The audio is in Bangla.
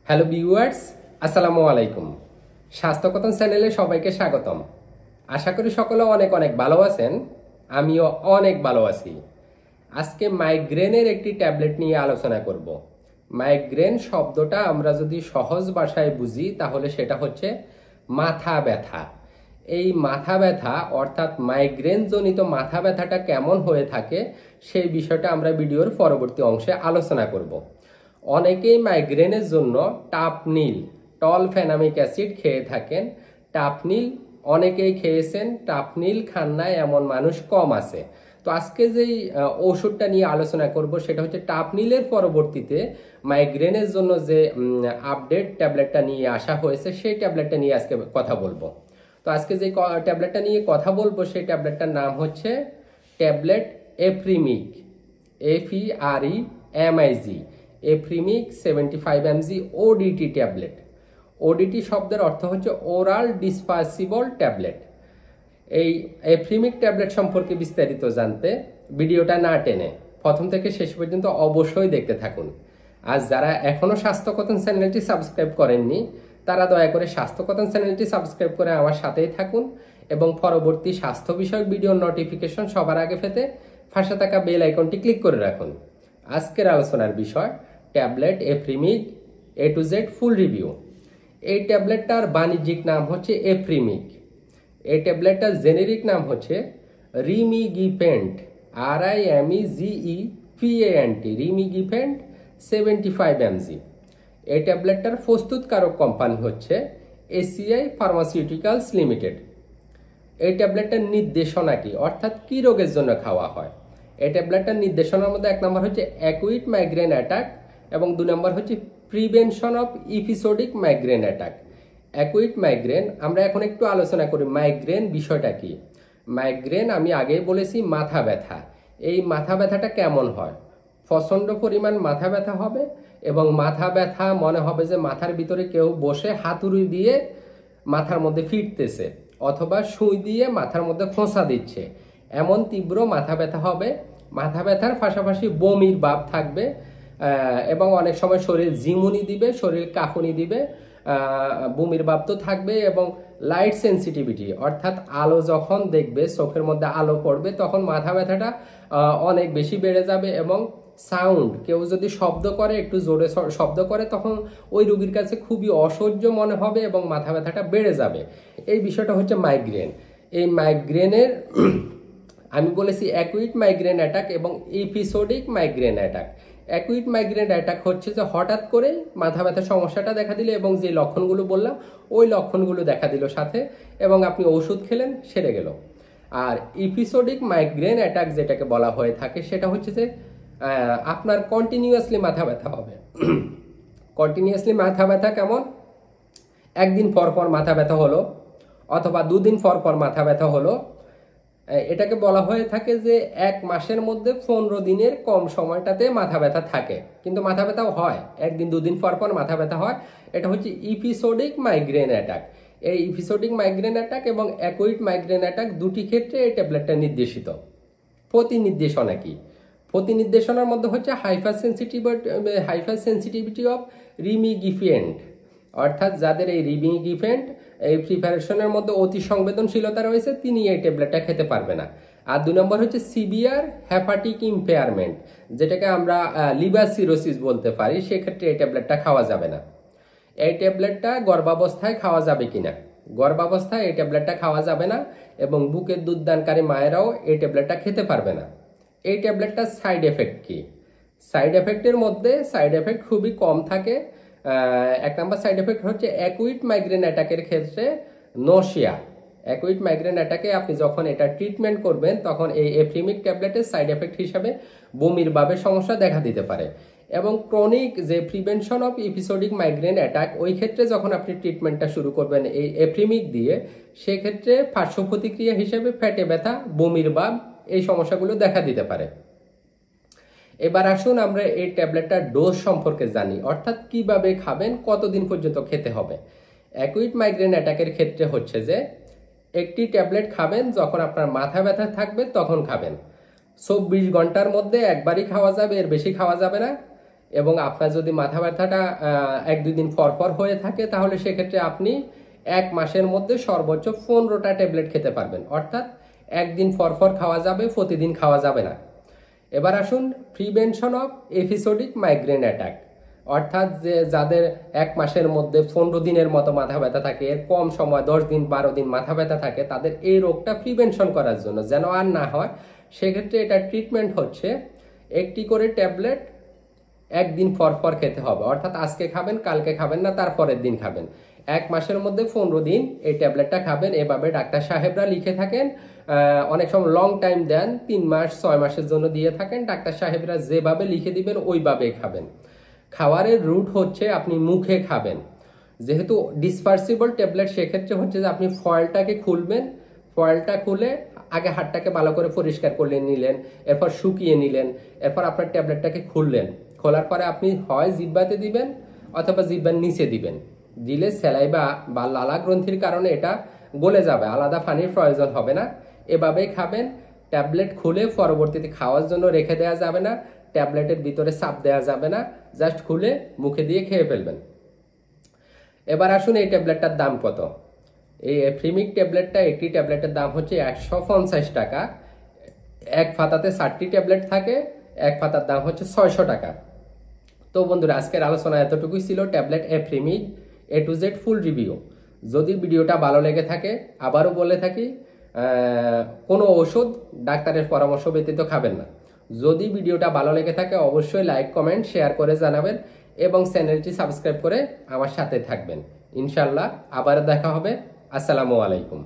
হ্যালো ভিউয়ার্স, আসসালামু আলাইকুম। স্বাস্থ্যকথন চ্যানেলে সবাইকে স্বাগতম। আশা করি সকলে অনেক অনেক ভালো আছেন। আমিও অনেক ভালো আছি। আজকে মাইগ্রেনের একটি ট্যাবলেট নিয়ে আলোচনা করব। মাইগ্রেন শব্দটা আমরা যদি সহজ ভাষায় বুঝি তাহলে সেটা হচ্ছে মাথা ব্যথা। এই মাথা ব্যথা অর্থাৎ মাইগ্রেন জনিত মাথা ব্যথাটা কেমন হয়ে থাকে সেই বিষয়টা আমরা ভিডিওর পরবর্তী অংশে আলোচনা করব। অনেকেই মাইগ্রেনের জন্য টাপনিল টলফেনামিক অ্যাসিড খেয়ে থাকেন। টাপনিল অনেকেই খেয়েছেন, টাপনিল খান না এমন মানুষ কম আছে। তো আজকে যেই ওষুধটা নিয়ে আলোচনা করব সেটা হচ্ছে টাপনিলের পরবর্তীতে মাইগ্রেনের জন্য যে আপডেট ট্যাবলেটটা নিয়ে আসা হয়েছে সেই ট্যাবলেটটা নিয়ে আজকে কথা বলবো। তো আজকে যে ট্যাবলেটটা নিয়ে কথা বলবো সেই ট্যাবলেটটার নাম হচ্ছে ট্যাবলেট এফ্রিমিক, FEREMIG, এফ্রিমিক 75mg ওডিটি ট্যাবলেট। ওডিটি শব্দের অর্থ হচ্ছে ওরাল ডিসপার্সিবল ট্যাবলেট। এই এফ্রিমিক ট্যাবলেট সম্পর্কে বিস্তারিত জানতে ভিডিওটা না টেনে প্রথম থেকে শেষ পর্যন্ত অবশ্যই দেখতে থাকুন। আর যারা এখনও স্বাস্থ্যকথন চ্যানেলটি সাবস্ক্রাইব করেননি তারা দয়া করে স্বাস্থ্যকথন চ্যানেলটি সাবস্ক্রাইব করে আমার সাথেই থাকুন এবং পরবর্তী স্বাস্থ্য বিষয়ক ভিডিওর নোটিফিকেশন সবার আগে পেতে পাশে থাকা বেল আইকনটি ক্লিক করে রাখুন। আজকের আলোচনার বিষয় ট্যাবলেট এফ্রিমিক A to Z full review. এই ট্যাবলেটটার বাণিজ্যিক নাম হচ্ছে এফ্রিমিক। এই ট্যাবলেটটার জেনেরিক নাম হচ্ছে রিমিগিফেন্ট, RIMEGEPANT, রিমিগিফেন্ট 75mg। এই ট্যাবলেটটার প্রস্তুতকারক কোম্পানি হচ্ছে ACI ফার্মাসিউটিক্যালস লিমিটেড। এই ট্যাবলেটটার নির্দেশনা কি, অর্থাৎ কি রোগের জন্য খাওয়া হয়? এই ট্যাবলেটটার নির্দেশনার মধ্যে 1 নম্বর হচ্ছে অ্যাকুইট মাইগ্রেন অ্যাটাক এবং 2 নম্বর হচ্ছে prevention of episodic migraine attack. Acute migraine আমরা এখন একটু আলোচনা করি। মাইগ্রেন বিষয়টা কি? মাইগ্রেন আমি আগেই বলেছি মাথা ব্যথা। এই মাথা ব্যথাটা কেমন হয়? প্রচণ্ড পরিমাণ মাথা ব্যথা হবে এবং মাথা ব্যথা মনে হবে যে মাথার ভিতরে কেউ বসে হাতুড়ি দিয়ে মাথার মধ্যে ফিরতেছে অথবা সুই দিয়ে মাথার মধ্যে খোঁচা দিচ্ছে, এমন তীব্র মাথা ব্যথা হবে। মাথা ব্যথার পাশাপাশি বমির ভাব থাকবে এবং অনেক সময় শরীর ঝিমুনি দিবে, শরীর কাঁপুনি দিবে, বমির ভাব তো থাকবে এবং লাইট সেন্সিটিভিটি অর্থাৎ আলো যখন দেখবে, চোখের মধ্যে আলো পড়বে তখন মাথা ব্যথাটা অনেক বেশি বেড়ে যাবে এবং সাউন্ড, কেউ যদি শব্দ করে, একটু জোরে শব্দ করে, তখন ওই রোগীর কাছে খুবই অসহ্য মনে হবে এবং মাথা ব্যথাটা বেড়ে যাবে। এই বিষয়টা হচ্ছে মাইগ্রেন। এই মাইগ্রেনের আমি বলেছি অ্যাকুইট মাইগ্রেন অ্যাটাক এবং episodic migraine attack. Acute migraine attack হচ্ছে যে হঠাৎ করে মাথা ব্যথার সমস্যাটা দেখা দিল এবং যে লক্ষণগুলো বললাম ওই লক্ষণগুলো দেখা দিল সাথে এবং আপনি ওষুধ খেলেন, সেরে গেল। আর এপিসোডিক মাইগ্রেন অ্যাটাক যেটাকে বলা হয়ে থাকে সেটা হচ্ছে যে আপনার কন্টিনিউয়াসলি মাথা ব্যথা হবে। কন্টিনিউয়াসলি মাথা ব্যথা কেমন? একদিন পর পর মাথা ব্যথা হলো অথবা 2 দিন পর পর মাথা ব্যথা হলো। এটাকে বলা হয়ে থাকে যে 1 মাসের মধ্যে 15 দিনের কম সময়টাতে মাথা ব্যথা থাকে, কিন্তু মাথা ব্যথাও হয়, 1 দিন 2 দিন পর পর মাথা ব্যথা হয়। এটা হচ্ছে এপিসোডিক মাইগ্রেন অ্যাটাক। এই এপিসোডিক মাইগ্রেন অ্যাটাক এবং অ্যাকুইট মাইগ্রেন অ্যাটাক দুটি ক্ষেত্রে এই ট্যাবলেটটা নির্দেশিত। প্রতি নির্দেশনা কি? প্রতি নির্দেশনার মধ্যে হচ্ছে হাইপার সেন্সিটিভিটি অফ রিমিগিফেন্ট, অর্থাৎ যাদের এই রিমিগিফেন্ট এই প্রিপারেশনের মধ্যে অতি সংবেদনশীলতা রয়েছে তিনি এই ট্যাবলেটটা খেতে পারবে না। আর 2 নম্বর হচ্ছে সিভিয়ার হেপাটিক ইম্পেয়ারমেন্ট, যেটাকে আমরা লিভার সিরোসিস বলতে পারি, সেক্ষেত্রে এই ট্যাবলেটটা খাওয়া যাবে না। এই ট্যাবলেটটা গর্ভাবস্থায় খাওয়া যাবে কিনা? গর্ভাবস্থায় এই ট্যাবলেটটা খাওয়া যাবে না এবং বুকের দুধদানকারী মায়েরাও এই ট্যাবলেটটা খেতে পারবে না। এই ট্যাবলেটটার সাইড এফেক্ট কি? সাইড এফেক্টের মধ্যে সাইড এফেক্ট খুবই কম থাকে। 1 নম্বর সাইড এফেক্ট হচ্ছে অ্যাকুইট মাইগ্রেন অ্যাটাকের ক্ষেত্রে নশিয়া। অ্যাকুইট মাইগ্রেন অ্যাটাকে আপনি যখন এটা ট্রিটমেন্ট করবেন তখন এই এফ্রিমিক ট্যাবলেটের সাইড এফেক্ট হিসাবে বমির ভাবের সমস্যা দেখা দিতে পারে এবং ক্রনিক যে prevention of episodic migraine attack ওই ক্ষেত্রে যখন আপনি ট্রিটমেন্টটা শুরু করবেন এই এফ্রিমিক দিয়ে, সেক্ষেত্রে পার্শ্ব প্রতিক্রিয়া হিসেবে পেটে ব্যথা, বমির ভাব, এই সমস্যাগুলো দেখা দিতে পারে। এবার আসুন আমরা এই ট্যাবলেটটার ডোজ সম্পর্কে জানি, অর্থাৎ কিভাবে খাবেন, কতদিন পর্যন্ত খেতে হবে। অ্যাকুইট মাইগ্রেন অ্যাটাকের ক্ষেত্রে হচ্ছে যে একটি ট্যাবলেট খাবেন যখন আপনার মাথা ব্যথা থাকবে তখন খাবেন। 24 ঘন্টার মধ্যে একবারই খাওয়া যাবে, এর বেশি খাওয়া যাবে না এবং আপনার যদি মাথা ব্যথাটা 1-2 দিন পর হয়ে থাকে, তাহলে সেক্ষেত্রে আপনি 1 মাসের মধ্যে সর্বোচ্চ 15টা ট্যাবলেট খেতে পারবেন। অর্থাৎ একদিন পর খাওয়া যাবে, প্রতিদিন খাওয়া যাবে না। এবার আসুন prevention of episodic migraine attack. অর্থাৎ যে যাদের 1 মাসের মধ্যে 15 দিনের মতো মাথা ব্যথা থাকে, এর কম সময় 10 দিন 12 দিন মাথা ব্যথা থাকে, তাদের এই রোগটা প্রিভেনশন করার জন্য যেন আর না হয়, সেক্ষেত্রে এটা ট্রিটমেন্ট হচ্ছে একটি করে ট্যাবলেট একদিন পর খেতে হবে। অর্থাৎ আজকে খাবেন, কালকে খাবেন না, তারপরের দিন খাবেন। 1 মাসের মধ্যে 15 দিন এই ট্যাবলেটটা খাবেন। এভাবে ডাক্তার সাহেবরা লিখে থাকেন, অনেক সময় লং টাইম দেন, 3 মাস 6 মাসের জন্য দিয়ে থাকেন। ডাক্তার সাহেবরা যেভাবে লিখে দিবেন ওইভাবেই খাবেন। খাওয়ারের রুট হচ্ছে আপনি মুখে খাবেন। যেহেতু ডিসপার্সিবল ট্যাবলেট, সেক্ষেত্রে হচ্ছে যে আপনি ফয়েলটাকে খুলবেন, ফয়েলটা খুলে আগে হাতটাকে ভালো করে পরিষ্কার করে নিলেন, এরপর শুকিয়ে নিলেন, এরপর আপনার ট্যাবলেটটাকে খুললেন। খোলার পরে আপনি হয় জিহ্বাতে দিবেন অথবা জিহ্বার নিচে দিবেন। দিলে স্যালাইভা বা লালা গ্রন্থির কারণে এটা গলে যাবে, আলাদা পানির প্রয়োজন হবে না। এভাবেই খাবেন। ট্যাবলেট খুলে পরবর্তীতে খাওয়ার জন্য রেখে দেওয়া যাবে না, ট্যাবলেটের ভিতরে চাপ দেওয়া যাবে না, জাস্ট খুলে মুখে দিয়ে খেয়ে ফেলবেন। এবার আসুন এই ট্যাবলেটটার দাম কত। এই এফ্রিমিক ট্যাবলেটটা, একটি ট্যাবলেটের দাম হচ্ছে 150 টাকা। এক পাতাতে 4টি ট্যাবলেট থাকে, এক পাতার দাম হচ্ছে 600 টাকা। তো বন্ধুরা, আজকের আলোচনা এতটুকুই ছিল ট্যাবলেট এফ্রিমিক A to Z full review. যদি ভিডিওটা ভালো লেগে থাকে, আবারও বলে থাকি, কোনো ওষুধ ডাক্তারের পরামর্শ ব্যতীত খাবেন না। যদি ভিডিওটা ভালো লেগে থাকে অবশ্যই লাইক, কমেন্ট, শেয়ার করে জানাবেন এবং চ্যানেলটি সাবস্ক্রাইব করে আমার সাথে থাকবেন। ইনশাল্লাহ আবার দেখা হবে। আসসালামু আলাইকুম।